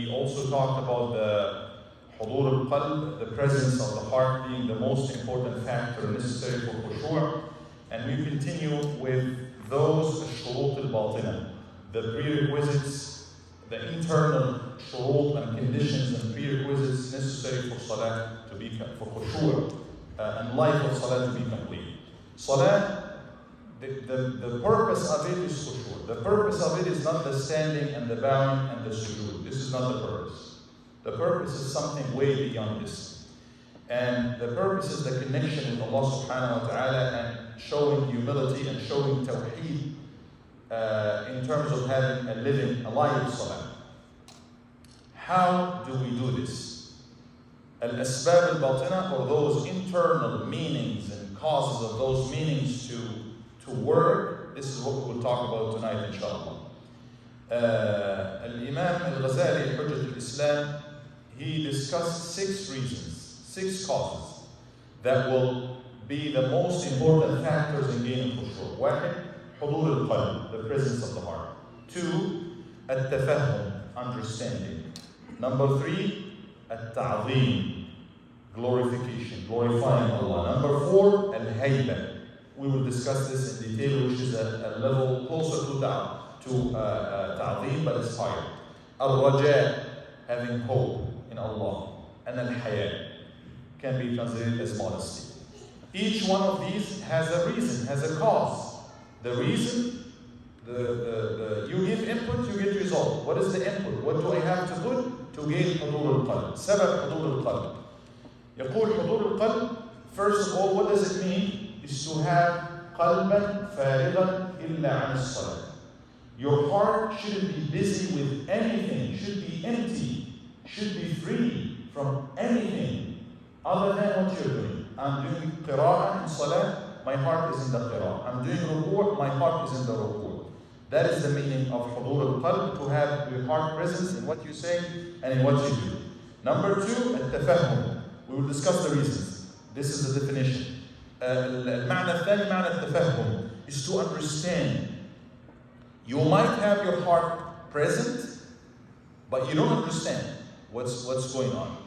we also talked about the حضور القلب, the presence of the heart being the most important factor necessary for khushu'. And we continue with those الشروط الباطنة, the prerequisites, the internal shurut and conditions and prerequisites necessary for salah to be, for khushu' and life of salah to be complete. Salah, the purpose of it is khushu'. The purpose of it is not the standing and the bowing and the sujood. This is not the purpose. The purpose is something way beyond this. And the purpose is the connection with Allah subhanahu wa ta'ala and showing humility and showing tawheed in terms of having a living, a live salah. How do we do this? Al-asbab al-batina, or those internal meanings and causes of those meanings to work, this is what we will talk about tonight, inshallah. Al-Imam al-Ghazali, Hujjat al-Islam, he discussed 6 reasons, 6 causes that will be the most important factors in gaining khushu'. 1, حضور القلب, the presence of the heart. 2, التفهم, understanding. Number 3, التعظيم, glorification, glorifying Allah. Number 4, al-hayba. We will discuss this in detail, which is a level closer to ta'zim, but it's higher. Al-raja, having hope in Allah. And al-haya can be translated as modesty. Each one of these has a reason, has a cause. The reason, you give input, you get result. What is the input? What do I have to put to gain حضور القلب? سبب حضور القلب. يقول حضور القلب, first of all, what does it mean? Is to have قلبا فارغا إلا عن الصلاة. Your heart shouldn't be busy with anything, should be empty, should be free from anything other than what you're doing. I'm doing qira'ah in salah, my heart is in the qira'ah. I'm doing ruku', my heart is in the ruku'. That is the meaning of حضور القلب, to have your heart presence in what you say and in what you do. Number 2, التفهم. We will discuss the reasons. This is the definition. المعنى الثاني معنى التفهم is to understand. You might have your heart present, but you don't understand what's going on.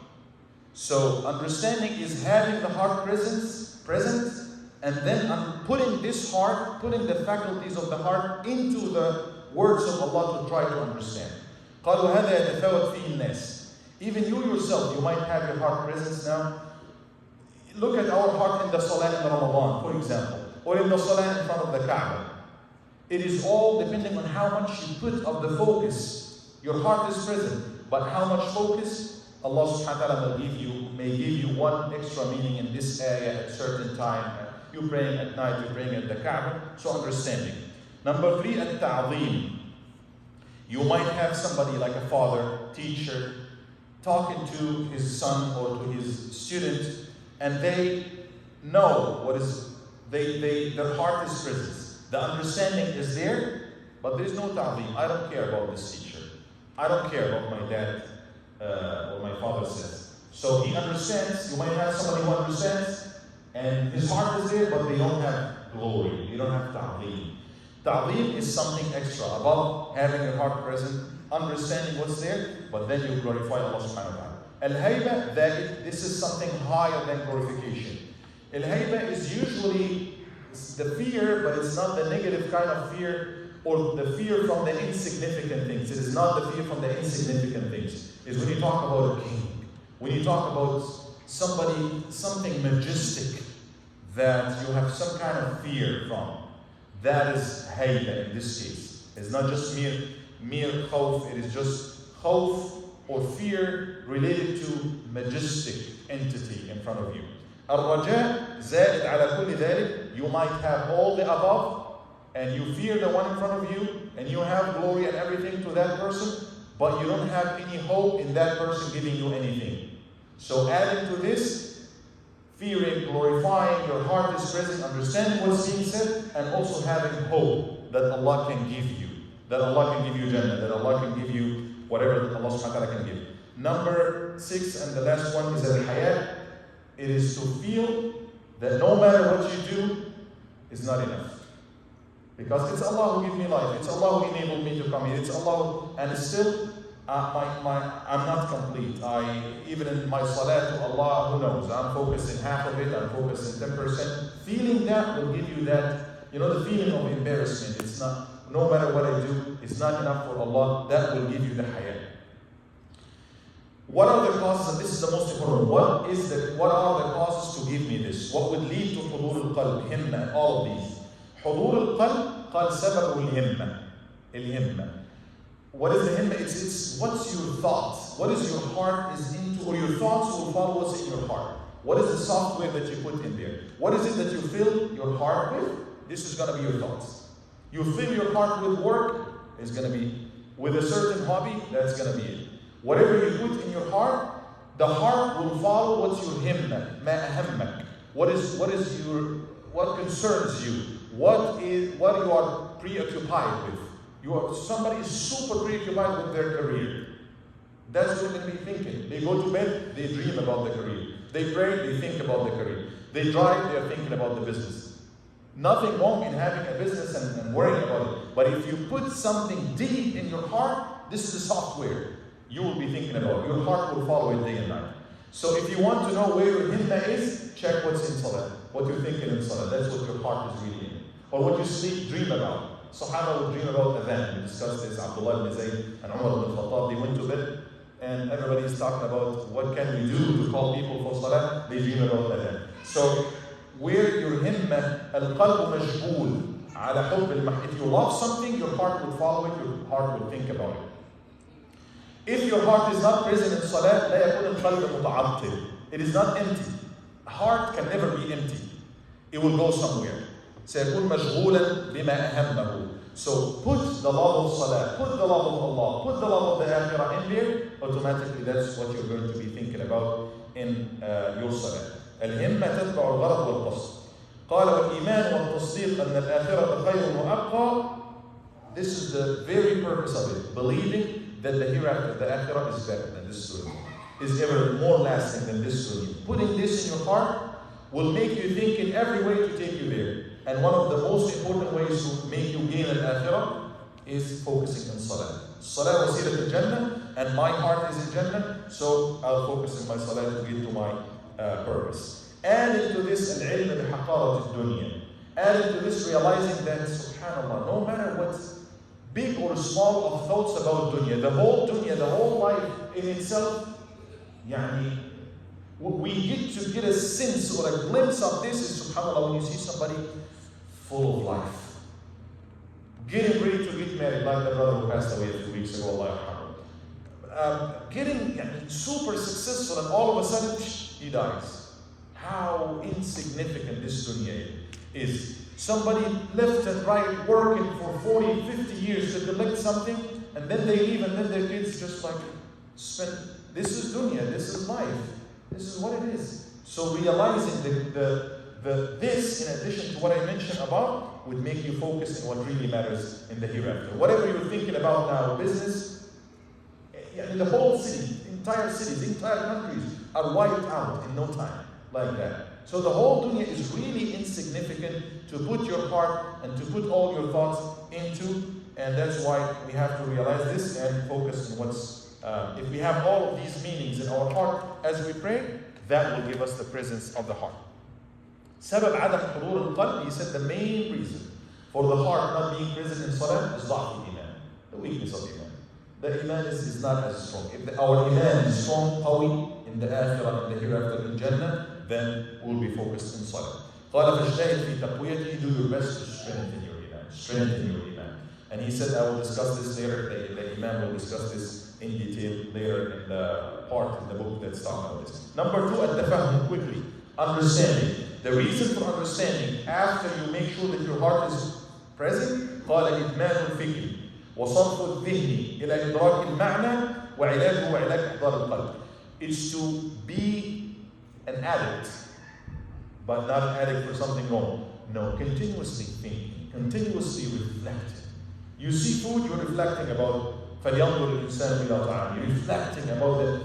So understanding is having the heart present, and then putting this heart, putting the faculties of the heart into the words of Allah to try to understand. قالوا هذا يتفاوت فيه الناس. Even you yourself, you might have your heart presence now. Look at our heart in the salah in Ramadan, for example, or in the salah in front of the Kaaba. It is all depending on how much you put of the focus. Your heart is present, but how much focus? Allah subhanahu wa ta'ala may give you one extra meaning in this area at a certain time. You're praying at night, you're praying at the Kaaba, so understanding. Number 3, at-ta'zim. You might have somebody like a father, teacher, talking to his son or to his student, and they know what is, their heart is present. The understanding is there, but there is no ta'zim. I don't care about this teacher. I don't care about my dad, what my father says. So he understands. You might have somebody who understands, and his heart is there, but they don't have glory. They don't have ta'zim. Ta'zim is something extra above having your heart present, understanding what's there, but then you glorify Allah subhanahu wa ta'ala. Al-hayba, this is something higher than glorification. Al-hayba is usually the fear, but it's not the negative kind of fear, or the fear from the insignificant things. It is not the fear from the insignificant things. It's when you talk about a king, when you talk about something majestic that you have some kind of fear from. That is hayba in this case. It's not just mere khawf, it is just khawf or fear related to majestic entity in front of you. Al-raja, زائد على كل ذلك. You might have all the above, and you fear the one in front of you, and you have glory and everything to that person, but you don't have any hope in that person giving you anything. So adding to this, fearing, glorifying, your heart is present, understanding what's being said, and also having hope that Allah can give you. That Allah can give you Jannah, that Allah can give you whatever Allah subhanahu wa ta'ala can give. Number 6 and the last one is al-hayat. It is to feel that no matter what you do is not enough. Because it's Allah who gave me life. It's Allah who enabled me to come here. It's Allah, and still I'm not complete. Even in my salah to Allah, who knows? I'm focusing half of it, I'm focusing 10%. Feeling that will give you that, the feeling of embarrassment. It's not, no matter what I do, it's not enough for Allah. That will give you the haya. What are the causes? And this is the most important. What are the causes to give me this? What would lead to حضور القلب, همة, and all of these? حضور القلب قال سبب الهمة. What is the himma? It's what's your thoughts? What is your heart is into, or your thoughts will follow what's in your heart. What is the software that you put in there? What is it that you fill your heart with? This is going to be your thoughts. You fill your heart with work, it's going to be with a certain hobby, that's going to be it. Whatever you put in your heart, the heart will follow what's your himma, ma ahammak. What concerns you? What you are preoccupied with? Somebody is super preoccupied with their career. That's what they're going to be thinking. They go to bed, they dream about the career. They pray, they think about the career. They drive, they are thinking about the business. Nothing wrong in having a business and worrying about it. But if you put something deep in your heart, this is the software you will be thinking about. Your heart will follow it day and night. So if you want to know where your himma is, check what's in salah. What you're thinking in salah. That's what your heart is really in. Or what you dream about. Sahaba would dream about adhan. We discussed this. Abdullah ibn Zayd and Umar ibn Khattab, they went to bed and everybody is talking about what can we do to call people for salah. They dream about adhan. So where your himma, al-qalb majbool, ala hubb al-mah. If you love something, your heart will follow it, your heart will think about it. If your heart is not present in salah, لا يكون القلب متعطل. It is not empty. A heart can never be empty. It will go somewhere. سيكون مشغولا بما أهمه. So put the love of salah, put the love of Allah, put the love of the akhirah in there, automatically that's what you're going to be thinking about in your salah. الهمة تتبع الغرض والقصد. قال والإيمان والتصديق أن الآخرة خير وأبقى. This is the very purpose of it. Believing that the hereafter, the akhirah is better than this dunya, is ever more lasting than this dunya. Putting this in your heart will make you think in every way to take you there. And one of the most important ways to make you gain al-akhirah is focusing on salah. Salah wasilat al-jannah, and my heart is in jannah, so I'll focus on my salah to get to my purpose. Add into this al-ilm bi-haqarat al-dunya. Add into this realizing that, subhanAllah, no matter what big or small of thoughts about dunya, the whole life in itself, we get a sense or a glimpse of this is, subhanAllah, when you see somebody full of life, getting ready to get married, like the brother who passed away a few weeks ago, Allah, getting super successful, and all of a sudden, he dies. How insignificant this dunya is. Somebody left and right working for 40, 50 years to collect something, and then they leave, and then their kids just spend. This is dunya, this is life, this is what it is. So realizing this, in addition to what I mentioned above, would make you focus on what really matters in the hereafter. Whatever you're thinking about now, business, the whole city, entire cities, entire countries are wiped out in no time, like that. So the whole dunya is really insignificant to put your heart and to put all your thoughts into, and that's why we have to realize this and focus on what's, if we have all of these meanings in our heart as we pray, that will give us the presence of the heart. سبب عدم حضور القلب, he said the main reason for the heart not being present in salah is ضعف الإيمان, the weakness of iman. The iman is not as strong. If our iman is strong, قوي, in the akhirah, in the hereafter, in Jannah, then we'll be focused in salah. قال فاجتهد في تقويته, do your best to strengthen your iman. Strengthen your iman. And he said, I will discuss this later. The Imam will discuss this in detail later in the part in the book that's talking about this. Number two, at-tafahum, quickly. Understanding. The reason for understanding, after you make sure that your heart is present, قال إدمان الفكر وصرف الذهن إلى إدراك المعنى وعلاجه وعلاج إحضار القلب. It's to be an addict, but not an addict for something wrong. No, continuously thinking, continuously reflecting. You see food, you're reflecting about فَلْيَنْظُرِ الْإِنسَانُ إِلَىٰ طَعَامِهِ,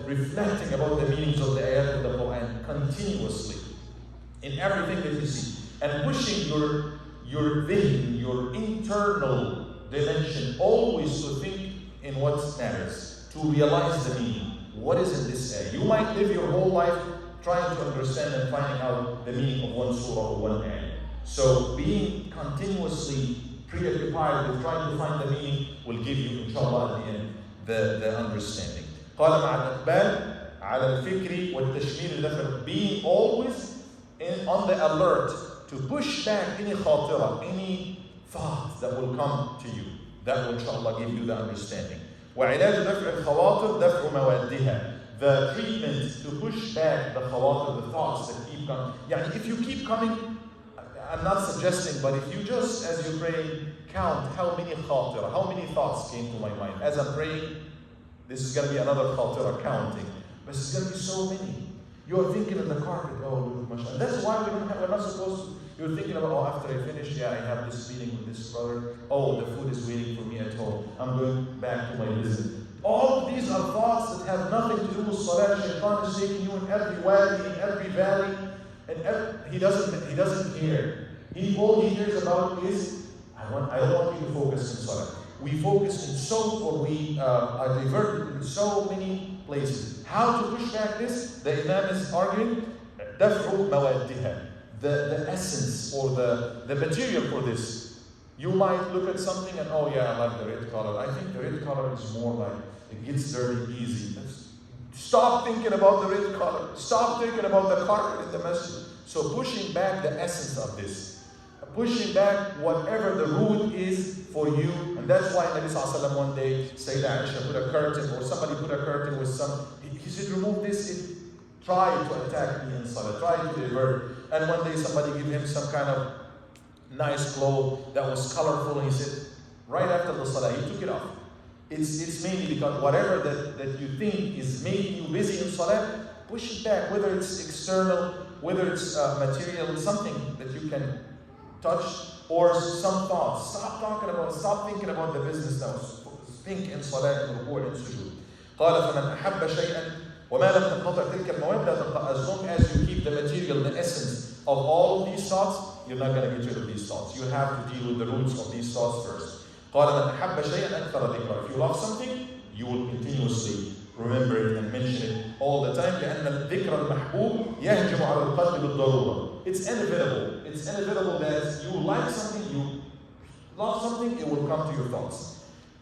reflecting about the meanings of the ayat of the Quran continuously in everything that you see, and pushing your vision, your internal dimension, always to think in what matters. to realize the meaning. What is in this ayah? You might live your whole life trying to understand and finding out the meaning of one surah or one ayah. So being continuously preoccupied with trying to find the meaning will give you, inshallah, at the end, the understanding. قال مع الإقبال على الفكر والتشمير. Being always on the alert to push back any khatira, any thought that will come to you. That will, inshallah, give you the understanding. وعلاج دفع الخواطر دفع موادها. The treatment to push back the khawatir, the thoughts that keep coming. Yeah, if you keep coming, I'm not suggesting, but if you just, as you pray, count how many khatira, how many thoughts came to my mind. As I'm praying, this is going to be another khatira counting. But it's going to be so many. You're thinking of the carpet, oh, mashallah. That's why we're not supposed to. You're thinking about, oh, after I finish, yeah, I have this meeting with this brother. Oh, the food is waiting for me at home. I'm going back to my visit. All of these are thoughts that have nothing to do with salah. Shaitan is taking you in every wadi, in every valley, and he doesn't care. All he cares about is, I don't want you to focus in salah. We focus in we are diverted in so many places. How to push back this? The Imam is arguing, دفع موادها. The essence or the material for this. You might look at something and, oh yeah, I like the red color. I think the red color is more like, it gets dirty easy. Stop thinking about the red color. Stop thinking about the carpet in the masjid. So pushing back the essence of this. Pushing back whatever the root is for you. And that's why Nabi Sallallahu Alaihi Wasallam one day, Sayyidah Aisha put a curtain, or somebody put a curtain with some, he said, remove this, try to attack me in salah, try to divert. And one day somebody gave him some kind of nice clothes that was colorful, and he said, right after the salah, he took it off. It's mainly because whatever that you think is making you busy in salah, push it back, whether it's external, whether it's material, something that you can touch, or some thoughts. Stop thinking about the business now. Think in salah and ruku' and sujood. قال فمن أحب شيئا وما لم تنقطع تلك المواد لا تنقطع. As long as you keep the material, the essence of all of these thoughts, you're not going to get rid of these thoughts. You have to deal with the roots of these thoughts first. قال من أحب شيئا أكثر ذكره. If you love something, you will continuously remember it and mention it all the time. لأن الذكر المحبوب يهجم على القلب بالضرورة. It's inevitable. It's inevitable that you like something, you love something, it will come to your thoughts.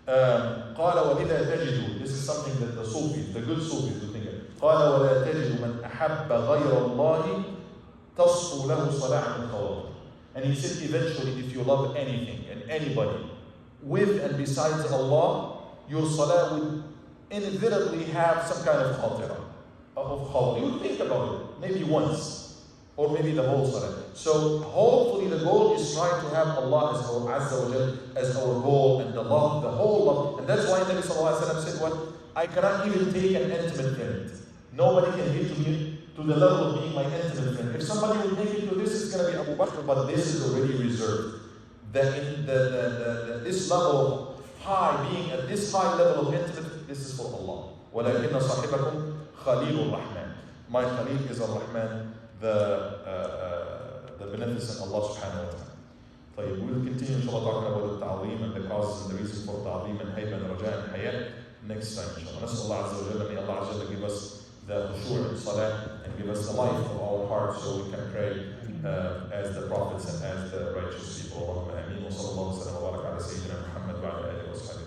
قال وَلِذَا تَجِدُ. This is something that the Sufis, the good Sufis do think of. قال وَلَا تَجِدُ مَنْ أَحَبَّ غَيْرَ اللَّهِ تَصْفُ لَهُ صَلَاحًا الْخَوَاطِرِ. And he said eventually, if you love anything and anybody with and besides Allah, your salah will inevitably have some kind of khatira, of khawatir. You think about it, maybe once, or maybe the whole salah. So hopefully the goal is trying to have Allah as our Azza wa Jal, as our goal, and the love, the whole love. And that's why Nabi Sallallahu Alaihi Wasallam said, what? I cannot even take an intimate friend. Nobody can get to me to the level of being my intimate friend. If somebody will take it to this, it's going to be Abu Bakr, but this is already reserved. This level of high, being at this high level of intimate, this is for Allah. وَلَكِنَّ صَاحِبَكُمْ خَلِيلُ الرَّحْمَنِ. My Khalil is Ar-Rahman, the beneficent Allah subhanahu wa ta'ala. طيب, we'll continue inshallah talking about the ta'aleem and the causes and the reason for ta'aleem and hayba and raja and hayat next time inshallah. نسأل الله عز وجل, may Allah عز وجل give us the khushu' in salah and give us the life of our hearts so we can pray as the prophets and as the righteous people. Allahumma ameen. Wa sallallahu wa sallam wa baraka ala sayyidina Muhammad wa ala alihi wa sahbihi.